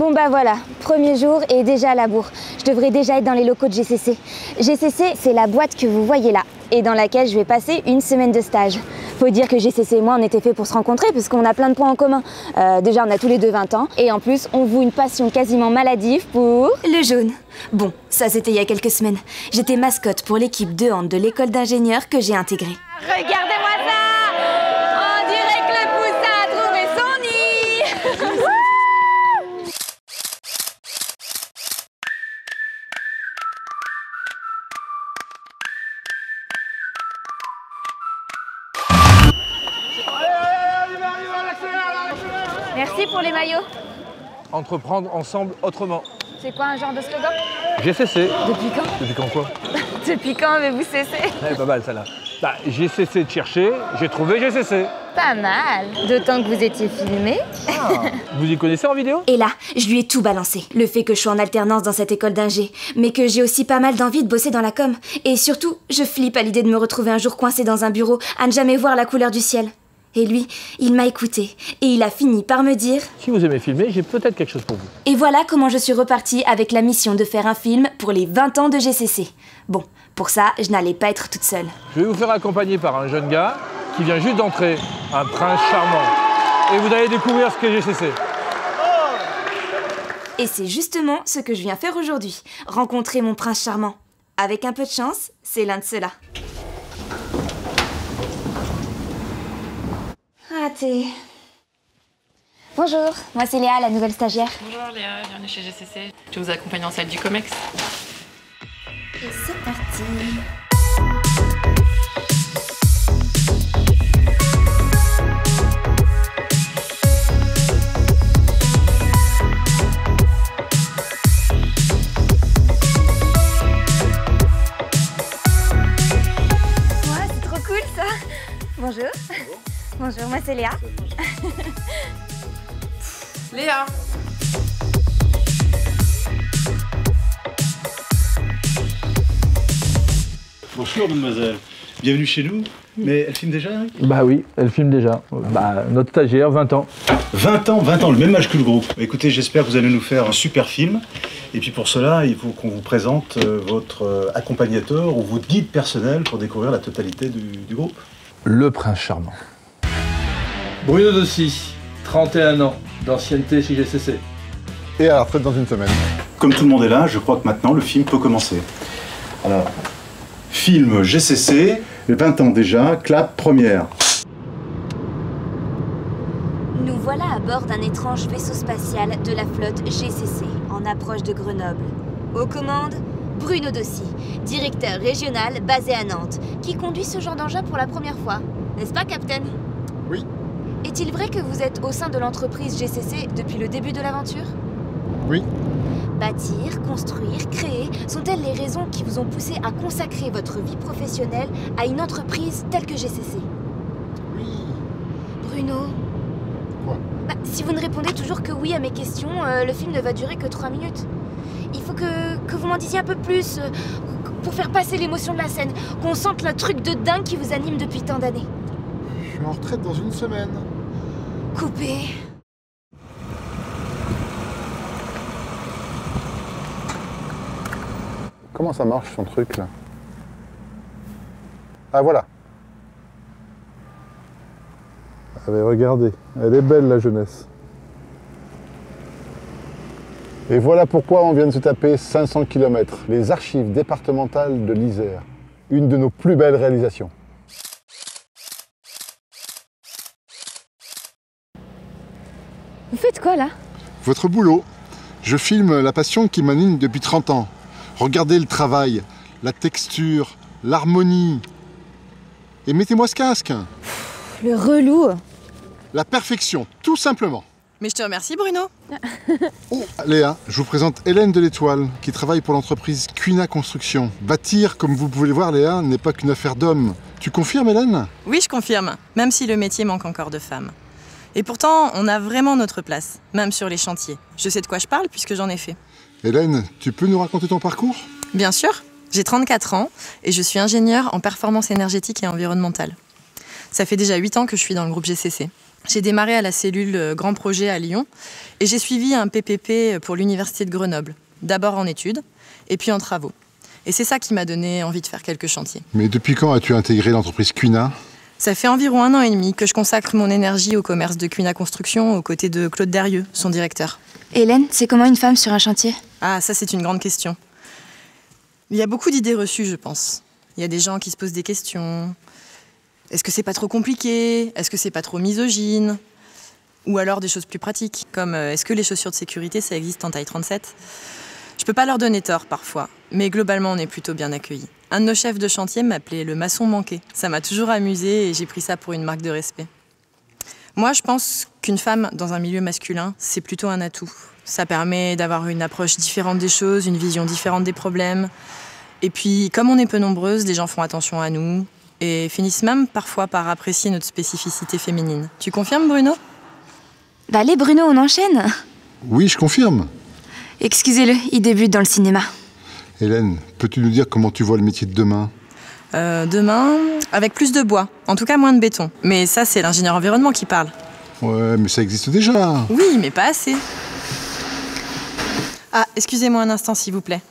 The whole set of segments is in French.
Bon bah voilà, premier jour et déjà à la bourre. Je devrais déjà être dans les locaux de GCC. GCC, c'est la boîte que vous voyez là et dans laquelle je vais passer une semaine de stage. Faut dire que GCC et moi, on était fait pour se rencontrer parce qu'on a plein de points en commun. Déjà, on a tous les deux 20 ans et en plus, on voue une passion quasiment maladive pour... le jaune. Bon, ça c'était il y a quelques semaines. J'étais mascotte pour l'équipe de hand de l'école d'ingénieurs que j'ai intégrée. Regardez-moi ça! On dirait que le poussin a trouvé son nid! Merci pour les maillots. Entreprendre ensemble autrement. C'est quoi un genre de slogan? GCC. Depuis quand? Depuis quand quoi? Depuis quand avez-vous cessé? Elle est pas mal celle-là. Bah, j'ai cessé de chercher, j'ai trouvé GCC. Pas mal. D'autant que vous étiez filmé. Ah, vous y connaissez en vidéo? Et là, je lui ai tout balancé. Le fait que je sois en alternance dans cette école d'ingé, mais que j'ai aussi pas mal d'envie de bosser dans la com. Et surtout, je flippe à l'idée de me retrouver un jour coincée dans un bureau, à ne jamais voir la couleur du ciel. Et lui, il m'a écouté. Et il a fini par me dire... Si vous aimez filmer, j'ai peut-être quelque chose pour vous. Et voilà comment je suis repartie avec la mission de faire un film pour les 20 ans de GCC. Bon, pour ça, je n'allais pas être toute seule. Je vais vous faire accompagner par un jeune gars qui vient juste d'entrer, un prince charmant. Et vous allez découvrir ce qu'est GCC. Et c'est justement ce que je viens faire aujourd'hui. Rencontrer mon prince charmant. Avec un peu de chance, c'est l'un de ceux-là. Raté. Bonjour, moi c'est Léa, la nouvelle stagiaire. Bonjour Léa, bienvenue chez GCC. Je vous accompagne en salle du COMEX. Et c'est parti. Ouais, c'est trop cool ça. Bonjour. Bonjour, moi c'est Léa. Léa. Bonjour mademoiselle, bienvenue chez nous. Mais elle filme déjà, Eric? Bah oui, elle filme déjà. Bah, notre stagiaire, 20 ans. 20 ans, le même âge que le groupe. Écoutez, j'espère que vous allez nous faire un super film. Et puis pour cela, il faut qu'on vous présente votre accompagnateur ou votre guide personnel pour découvrir la totalité du groupe. Le prince charmant. Bruno Dossi, 31 ans, d'ancienneté chez GCC. Et à la retraite dans une semaine. Comme tout le monde est là, je crois que maintenant le film peut commencer. Alors, film GCC, 20 ans déjà, clap première. Nous voilà à bord d'un étrange vaisseau spatial de la flotte GCC, en approche de Grenoble. Aux commandes, Bruno Dossi, directeur régional basé à Nantes, qui conduit ce genre d'engin pour la première fois. N'est-ce pas, Capitaine? Oui. Est-il vrai que vous êtes au sein de l'entreprise GCC depuis le début de l'aventure? Oui. Bâtir, construire, créer, sont-elles les raisons qui vous ont poussé à consacrer votre vie professionnelle à une entreprise telle que GCC? Oui. Bruno? Quoi? Si vous ne répondez toujours que oui à mes questions, le film ne va durer que 3 minutes. Il faut que vous m'en disiez un peu plus, pour faire passer l'émotion de la scène, qu'on sente le truc de dingue qui vous anime depuis tant d'années. Je suis en retraite dans une semaine. Coupé. Comment ça marche son truc là? Ah voilà. Ah mais regardez, elle est belle la jeunesse. Et voilà pourquoi on vient de se taper 500 km, les archives départementales de l'Isère. Une de nos plus belles réalisations. Vous faites quoi là? Votre boulot. Je filme la passion qui m'anime depuis 30 ans. Regardez le travail, la texture, l'harmonie. Et mettez-moi ce casque. Le relou. La perfection, tout simplement. Mais je te remercie Bruno. Oh, Léa, je vous présente Hélène de l'Étoile, qui travaille pour l'entreprise Cuina Construction. Bâtir, comme vous pouvez le voir, Léa, n'est pas qu'une affaire d'hommes. Tu confirmes, Hélène? Oui, je confirme, même si le métier manque encore de femmes. Et pourtant, on a vraiment notre place, même sur les chantiers. Je sais de quoi je parle puisque j'en ai fait. Hélène, tu peux nous raconter ton parcours? Bien sûr, j'ai 34 ans et je suis ingénieure en performance énergétique et environnementale. Ça fait déjà 8 ans que je suis dans le groupe GCC. J'ai démarré à la cellule Grand Projet à Lyon et j'ai suivi un PPP pour l'Université de Grenoble, d'abord en études et puis en travaux. Et c'est ça qui m'a donné envie de faire quelques chantiers. Mais depuis quand as-tu intégré l'entreprise Cuina? Ça fait environ 1 an et demi que je consacre mon énergie au commerce de Cuina Construction aux côtés de Claude Derieux, son directeur. Hélène, c'est comment une femme sur un chantier? Ah, ça c'est une grande question. Il y a beaucoup d'idées reçues, je pense. Il y a des gens qui se posent des questions. Est-ce que c'est pas trop compliqué? Est-ce que c'est pas trop misogyne? Ou alors des choses plus pratiques, comme est-ce que les chaussures de sécurité, ça existe en taille 37? Je peux pas leur donner tort parfois, mais globalement on est plutôt bien accueillis. Un de nos chefs de chantier m'appelait le maçon manqué. Ça m'a toujours amusée et j'ai pris ça pour une marque de respect. Moi, je pense qu'une femme dans un milieu masculin, c'est plutôt un atout. Ça permet d'avoir une approche différente des choses, une vision différente des problèmes. Et puis, comme on est peu nombreuses, les gens font attention à nous et finissent même parfois par apprécier notre spécificité féminine. Tu confirmes, Bruno? Bah allez Bruno, on enchaîne. Oui, je confirme. Excusez-le, il débute dans le cinéma. Hélène, peux-tu nous dire comment tu vois le métier de demain? Demain, avec plus de bois, en tout cas moins de béton. Mais ça, c'est l'ingénieur environnement qui parle. Ouais, mais ça existe déjà. Oui, mais pas assez. Ah, excusez-moi un instant, s'il vous plaît.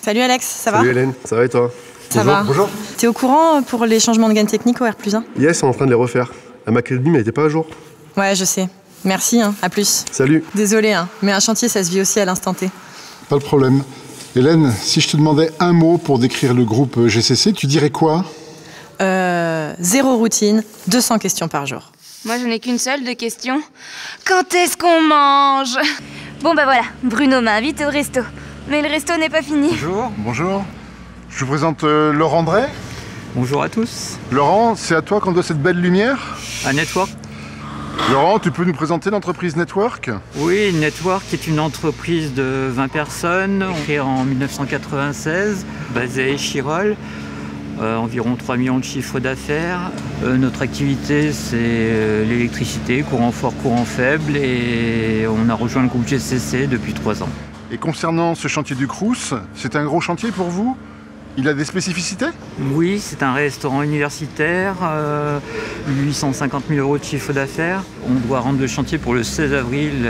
Salut Alex, ça va? Salut Hélène, ça va et toi? Ça Bonjour. va. Bonjour. T'es au courant pour les changements de gaines techniques au R+1? Yes, on est en train de les refaire. La Macadamie, elle n'était pas à jour. Ouais, je sais. Merci, à plus. Salut. Désolée, mais un chantier, ça se vit aussi à l'instant T. Pas de problème. Hélène, si je te demandais un mot pour décrire le groupe GCC, tu dirais quoi? 0 routine, 200 questions par jour. Moi, je n'ai qu'une seule de question. Quand est-ce qu'on mange? Bon bah voilà, Bruno m'a invité au resto. Mais le resto n'est pas fini. Bonjour. Bonjour. Je vous présente Laurent Drey. Bonjour à tous. Laurent, c'est à toi qu'on doit cette belle lumière. À Network. Laurent, tu peux nous présenter l'entreprise Network? Oui, Network est une entreprise de 20 personnes, créée en 1996, basée à Échirolles. Environ 3 millions de chiffres d'affaires. Notre activité, c'est l'électricité, courant fort, courant faible, et on a rejoint le groupe GCC depuis 3 ans. Et concernant ce chantier du Crous, c'est un gros chantier pour vous? Il a des spécificités? Oui, c'est un restaurant universitaire, 850 000 € de chiffre d'affaires. On doit rendre le chantier pour le 16 avril,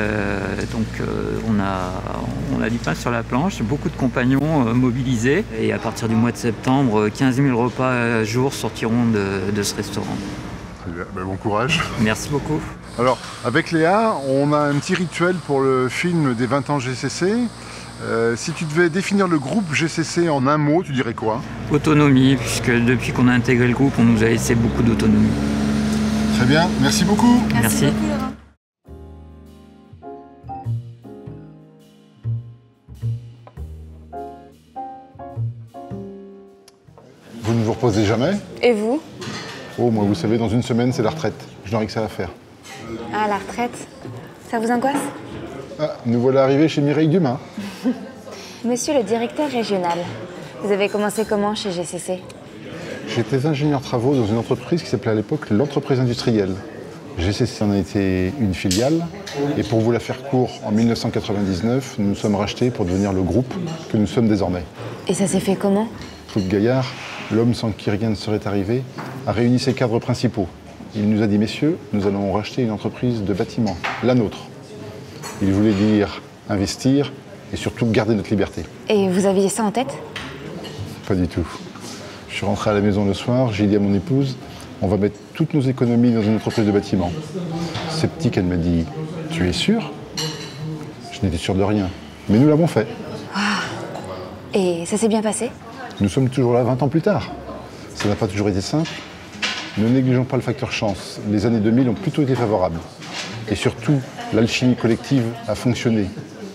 donc on a du pain sur la planche, beaucoup de compagnons mobilisés. Et à partir du mois de septembre, 15 000 repas à jour sortiront de ce restaurant. Très bien, bon courage. Merci beaucoup. Alors, avec Léa, on a un petit rituel pour le film des 20 ans GCC. Si tu devais définir le groupe GCC en un mot, tu dirais quoi? Autonomie, puisque depuis qu'on a intégré le groupe, on nous a laissé beaucoup d'autonomie. Très bien, merci beaucoup. Merci beaucoup, Laurent. Vous ne vous reposez jamais? Et vous? Oh, moi, vous savez, dans une semaine, c'est la retraite. Je n'aurai que ça à faire. Ah, la retraite. Ça vous angoisse? Ah, nous voilà arrivés chez Mireille Dumas. Monsieur le directeur régional, vous avez commencé comment chez GCC? J'étais ingénieur travaux dans une entreprise qui s'appelait à l'époque l'entreprise industrielle. GCC en a été une filiale. Et pour vous la faire court, en 1999, nous nous sommes rachetés pour devenir le groupe que nous sommes désormais. Et ça s'est fait comment? Claude Gaillard, l'homme sans qui rien ne serait arrivé, a réuni ses cadres principaux. Il nous a dit, messieurs, nous allons racheter une entreprise de bâtiment, la nôtre. Il voulait dire investir et surtout garder notre liberté. Et vous aviez ça en tête? Pas du tout. Je suis rentré à la maison le soir, j'ai dit à mon épouse, on va mettre toutes nos économies dans une entreprise de bâtiment. Sceptique, elle m'a dit, tu es sûr? Je n'étais sûr de rien, mais nous l'avons fait. Et ça s'est bien passé? Nous sommes toujours là 20 ans plus tard. Ça n'a pas toujours été simple. Ne négligeons pas le facteur chance. Les années 2000 ont plutôt été favorables. Et surtout, l'alchimie collective a fonctionné.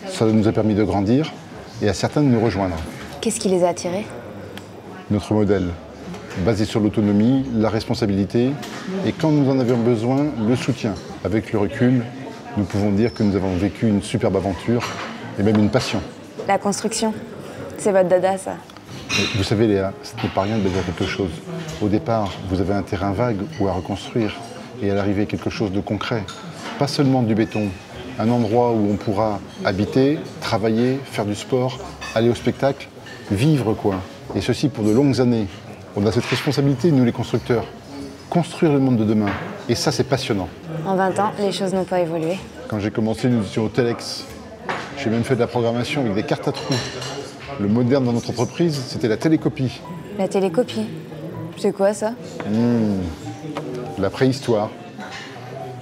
Ça nous a permis de grandir et à certains de nous rejoindre. Qu'est-ce qui les a attirés? Notre modèle, basé sur l'autonomie, la responsabilité et quand nous en avions besoin, le soutien. Avec le recul, nous pouvons dire que nous avons vécu une superbe aventure et même une passion. La construction, c'est votre dada, ça. Mais vous savez Léa, ce n'est pas rien de bâtir quelque chose. Au départ, vous avez un terrain vague où à reconstruire et à l'arrivée quelque chose de concret. Pas seulement du béton, un endroit où on pourra habiter, travailler, faire du sport, aller au spectacle, vivre quoi. Et ceci pour de longues années. On a cette responsabilité, nous les constructeurs, construire le monde de demain, Et ça, c'est passionnant. En 20 ans, les choses n'ont pas évolué. Quand j'ai commencé, nous étions au Telex. J'ai même fait de la programmation avec des cartes à trous. Le moderne dans notre entreprise, c'était la télécopie. La télécopie. C'est quoi ça? La préhistoire.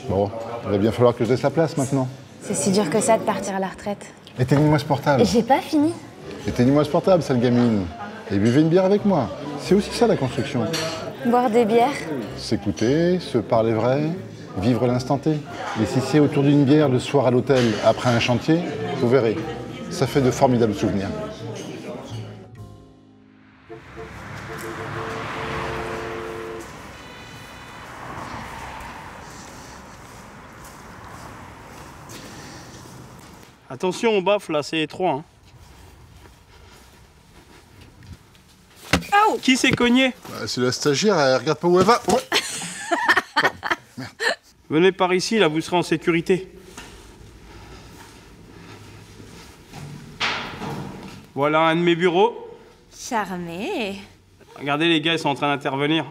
Bon, il va bien falloir que je laisse la place maintenant. C'est si dur que ça de partir à la retraite. Éteignez-moi ce portable. J'ai pas fini. Éteignez-moi ce portable, sale gamine. Et buvez une bière avec moi. C'est aussi ça la construction. Boire des bières. S'écouter, se parler vrai, vivre l'instant T. Et si c'est autour d'une bière le soir à l'hôtel, après un chantier, vous verrez, ça fait de formidables souvenirs. Attention, on baffe là, c'est étroit. Hein. Oh, qui s'est cogné? C'est la stagiaire, elle regarde pas où elle va. Oh. Venez par ici, là, vous serez en sécurité. Voilà un de mes bureaux. Charmé. Regardez, les gars, ils sont en train d'intervenir.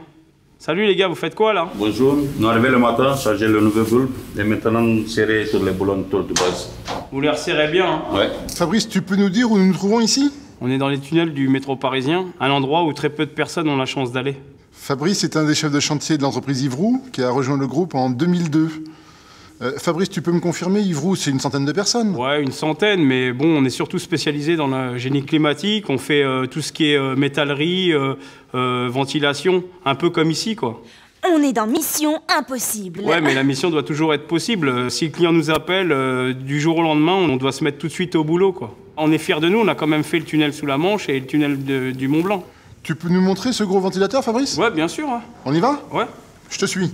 Salut les gars, vous faites quoi là? Bonjour, nous arrivons le matin, charger le nouveau bulbe et maintenant serrer sur les boulons autour de base. Vous les resserrez bien, hein? Ouais. Fabrice, tu peux nous dire où nous nous trouvons ici? On est dans les tunnels du métro parisien, un endroit où très peu de personnes ont la chance d'aller. Fabrice est un des chefs de chantier de l'entreprise Yves-Roux qui a rejoint le groupe en 2002. Fabrice, tu peux me confirmer, Yves-Roux, c'est une centaine de personnes? Ouais, une centaine, mais bon, on est surtout spécialisé dans le génie climatique, on fait tout ce qui est métallerie, ventilation, un peu comme ici, quoi. On est dans Mission Impossible. Ouais, mais la mission doit toujours être possible. Si le client nous appelle, du jour au lendemain, on doit se mettre tout de suite au boulot, quoi. On est fiers de nous, on a quand même fait le tunnel sous la Manche et le tunnel du Mont Blanc. Tu peux nous montrer ce gros ventilateur, Fabrice? Ouais, bien sûr. Hein. On y va? Ouais. Je te suis.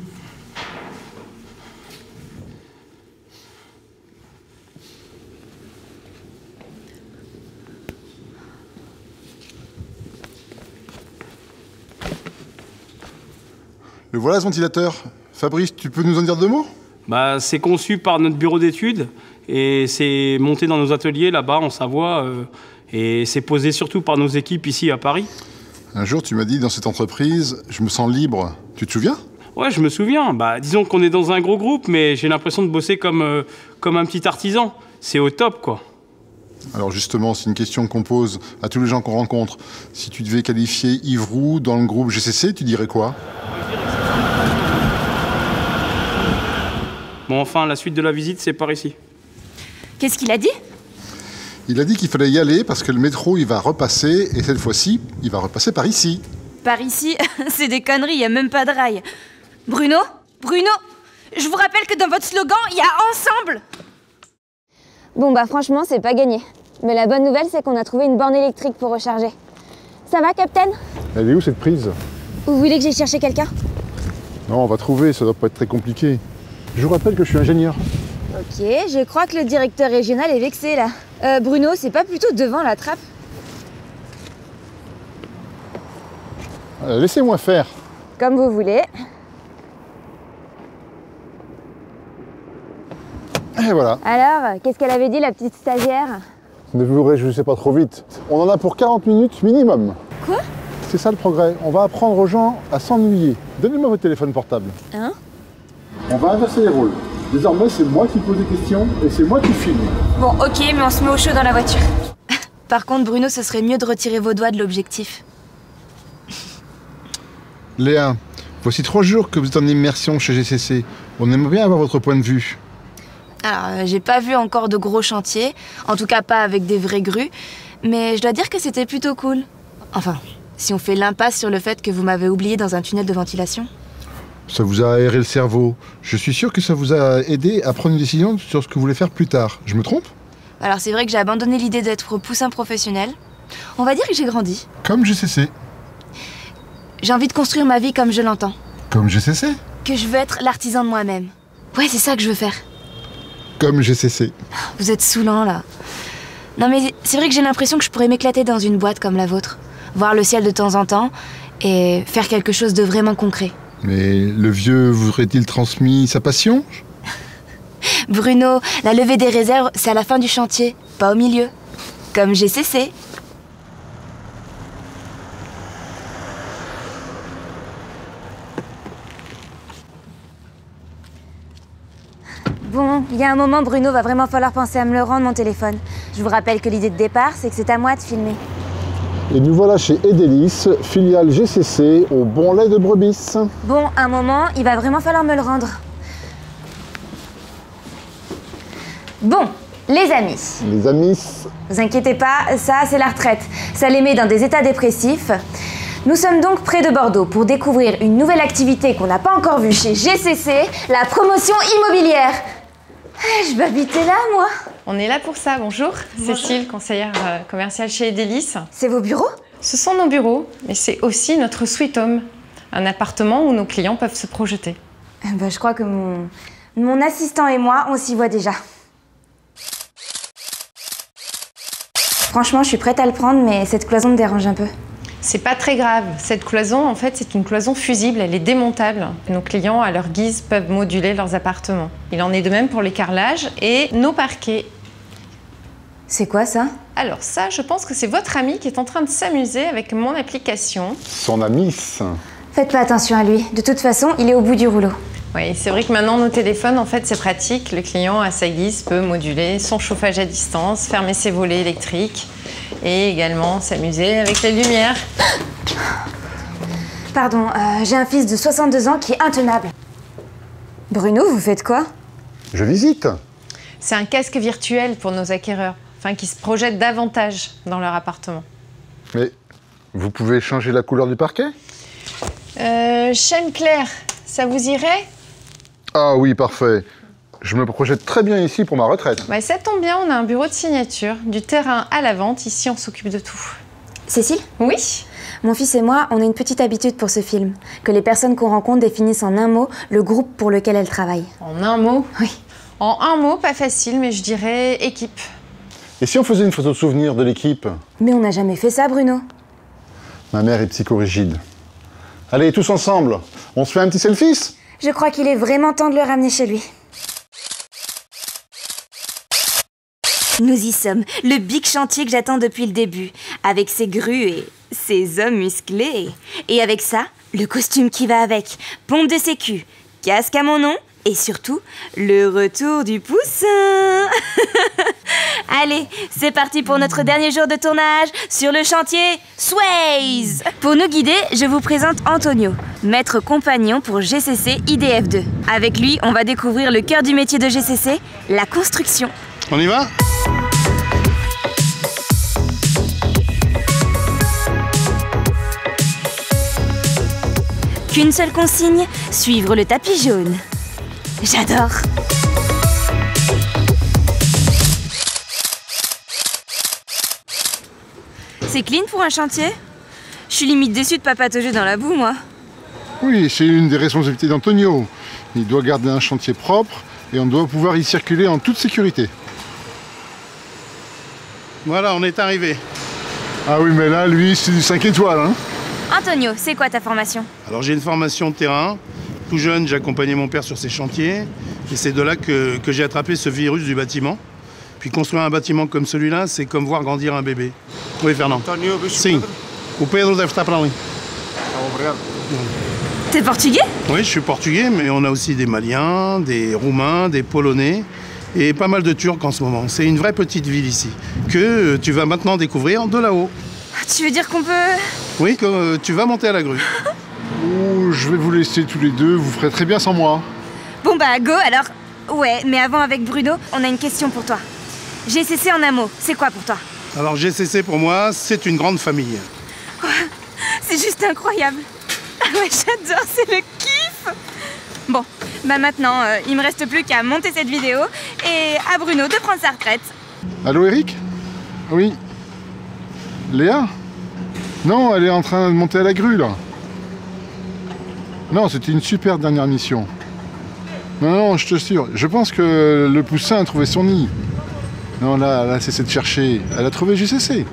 Le voilà ce ventilateur. Fabrice, tu peux nous en dire deux mots? Bah, c'est conçu par notre bureau d'études et c'est monté dans nos ateliers là-bas en Savoie et c'est posé surtout par nos équipes ici à Paris. Un jour, tu m'as dit dans cette entreprise, je me sens libre. Tu te souviens? Ouais, je me souviens. Bah, disons qu'on est dans un gros groupe, mais j'ai l'impression de bosser comme un petit artisan. C'est au top, quoi. Alors justement, c'est une question qu'on pose à tous les gens qu'on rencontre. Si tu devais qualifier Yves-Roux dans le groupe GCC, tu dirais quoi? Bon, enfin, la suite de la visite, c'est par ici. Qu'est-ce qu'il a dit? Il a dit qu'il fallait y aller parce que le métro, il va repasser, et cette fois-ci, il va repasser par ici. Par ici? C'est des conneries, il n'y a même pas de rail. Bruno? Bruno? Je vous rappelle que dans votre slogan, il y a ensemble! Bon bah franchement, c'est pas gagné. Mais la bonne nouvelle, c'est qu'on a trouvé une borne électrique pour recharger. Ça va, Captain? Elle est où cette prise? Vous voulez que j'aille chercher quelqu'un? Non, on va trouver, ça doit pas être très compliqué. Je vous rappelle que je suis ingénieur. Ok, je crois que le directeur régional est vexé là. Bruno, c'est pas plutôt devant la trappe? Laissez-moi faire. Comme vous voulez. Et voilà. Alors, qu'est-ce qu'elle avait dit la petite stagiaire? Ne vous réjouissez pas trop vite. On en a pour 40 minutes minimum. Quoi? C'est ça le progrès. On va apprendre aux gens à s'ennuyer. Donnez-moi votre téléphone portable. Hein? On va inverser les rôles. Désormais, c'est moi qui pose des questions et c'est moi qui filme. Bon, ok, mais on se met au chaud dans la voiture. Par contre, Bruno, ce serait mieux de retirer vos doigts de l'objectif. Léa, voici 3 jours que vous êtes en immersion chez GCC. On aimerait bien avoir votre point de vue. Alors, j'ai pas vu encore de gros chantiers, en tout cas pas avec des vraies grues, mais je dois dire que c'était plutôt cool. Enfin, si on fait l'impasse sur le fait que vous m'avez oublié dans un tunnel de ventilation. Ça vous a aéré le cerveau. Je suis sûr que ça vous a aidé à prendre une décision sur ce que vous voulez faire plus tard. Je me trompe? Alors c'est vrai que j'ai abandonné l'idée d'être poussin professionnel. On va dire que j'ai grandi. Comme GCC. J'ai envie de construire ma vie comme je l'entends. Comme GCC. Que je veux être l'artisan de moi-même. Ouais, c'est ça que je veux faire. Comme GCC. Vous êtes saoulant là. Non mais c'est vrai que j'ai l'impression que je pourrais m'éclater dans une boîte comme la vôtre. Voir le ciel de temps en temps et faire quelque chose de vraiment concret. Mais le vieux vous aurait-il transmis sa passion? Bruno, la levée des réserves, c'est à la fin du chantier, pas au milieu. Comme GCC. Bon, il y a un moment, Bruno, va vraiment falloir penser à me le rendre, mon téléphone. Je vous rappelle que l'idée de départ, c'est que c'est à moi de filmer. Et nous voilà chez Edelis, filiale GCC, au bon lait de brebis. Bon, un moment, il va vraiment falloir me le rendre. Bon, les amis. Les amis. Vous inquiétez pas, ça, c'est la retraite. Ça les met dans des états dépressifs. Nous sommes donc près de Bordeaux pour découvrir une nouvelle activité qu'on n'a pas encore vue chez GCC, la promotion immobilière. Je vais habiter là, moi. On est là pour ça, bonjour. Cécile, conseillère commerciale chez Edelis. C'est vos bureaux? Ce sont nos bureaux, mais c'est aussi notre Sweet Home, un appartement où nos clients peuvent se projeter. Je crois que mon assistant et moi, on s'y voit déjà. Franchement, je suis prête à le prendre, mais cette cloison me dérange un peu. C'est pas très grave. Cette cloison, en fait, c'est une cloison fusible, elle est démontable. Nos clients, à leur guise, peuvent moduler leurs appartements. Il en est de même pour les carrelages et nos parquets. C'est quoi ça? Alors ça, je pense que c'est votre ami qui est en train de s'amuser avec mon application. Son ami. Faites pas attention à lui. De toute façon, il est au bout du rouleau. Oui, c'est vrai que maintenant, nos téléphones, en fait, c'est pratique. Le client, à sa guise, peut moduler son chauffage à distance, fermer ses volets électriques et également s'amuser avec les lumières. Pardon, j'ai un fils de 62 ans qui est intenable. Bruno, vous faites quoi? Je visite. C'est un casque virtuel pour nos acquéreurs, enfin qui se projettent davantage dans leur appartement. Mais vous pouvez changer la couleur du parquet? Chêne clair, ça vous irait? Ah oui, parfait. Je me projette très bien ici pour ma retraite. Bah, ça tombe bien, on a un bureau de signature, du terrain à la vente. Ici, on s'occupe de tout. Cécile? Oui? Mon fils et moi, on a une petite habitude pour ce film. Que les personnes qu'on rencontre définissent en un mot le groupe pour lequel elles travaillent. En un mot? Oui. En un mot, pas facile, mais je dirais équipe. Et si on faisait une photo de souvenir de l'équipe? Mais on n'a jamais fait ça, Bruno. Ma mère est psychorigide. Allez, tous ensemble, on se fait un petit selfie? Je crois qu'il est vraiment temps de le ramener chez lui. Nous y sommes, le big chantier que j'attends depuis le début, avec ses grues et ses hommes musclés. Et avec ça, le costume qui va avec, pompe de sécu, casque à mon nom et surtout, le retour du poussin. Allez, c'est parti pour notre dernier jour de tournage sur le chantier Sways. Pour nous guider, je vous présente Antonio, maître compagnon pour GCC IDF2. Avec lui, on va découvrir le cœur du métier de GCC, la construction. On y va ? Qu'une seule consigne, suivre le tapis jaune. J'adore. C'est clean pour un chantier? Je suis limite déçue de pas patauger dans la boue, moi. Oui, c'est une des responsabilités d'Antonio. Il doit garder un chantier propre et on doit pouvoir y circuler en toute sécurité. Voilà, on est arrivé. Ah oui, mais là, lui, c'est du 5 étoiles, hein. Antonio, c'est quoi ta formation? Alors j'ai une formation de terrain. Tout jeune, j'ai accompagné mon père sur ses chantiers. Et c'est de là que j'ai attrapé ce virus du bâtiment. Puis construire un bâtiment comme celui-là, c'est comme voir grandir un bébé. Oui, Fernand. Si. O Pedro deve estar para ali. T'es portugais? Oui, je suis portugais, mais on a aussi des Maliens, des Roumains, des Polonais et pas mal de Turcs en ce moment. C'est une vraie petite ville ici, que tu vas maintenant découvrir de là-haut. Tu veux dire qu'on peut... Oui, que tu vas monter à la grue. Oh, je vais vous laisser tous les deux, vous ferez très bien sans moi. Bon bah, go alors. Ouais, mais avant avec Bruno, on a une question pour toi. GCC en un mot, c'est quoi pour toi? Alors GCC pour moi, c'est une grande famille. C'est juste incroyable. Ah ouais, j'adore, c'est le kiff. Bon, bah maintenant, il me reste plus qu'à monter cette vidéo et à Bruno de prendre sa retraite. Allô, Eric? Oui. Léa? Non, elle est en train de monter à la grue, là. Non, c'était une super dernière mission. Non, non, je te assure. Je pense que le poussin a trouvé son nid. Non, là, elle a cessé de chercher. Elle a trouvé GCC. Yes!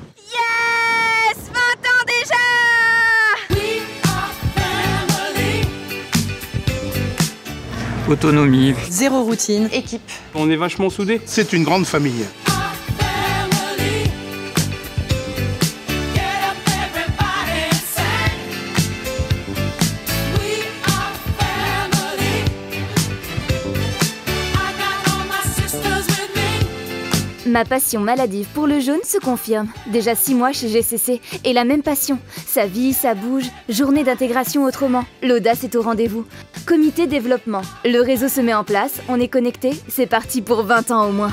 20 ans déjà! Autonomie. Zéro routine. Équipe. On est vachement soudés. C'est une grande famille. Ma passion maladive pour le jaune se confirme. Déjà 6 mois chez GCC, et la même passion. Ça vit, ça bouge, journée d'intégration autrement. L'audace est au rendez-vous. Comité développement. Le réseau se met en place, on est connecté, c'est parti pour 20 ans au moins.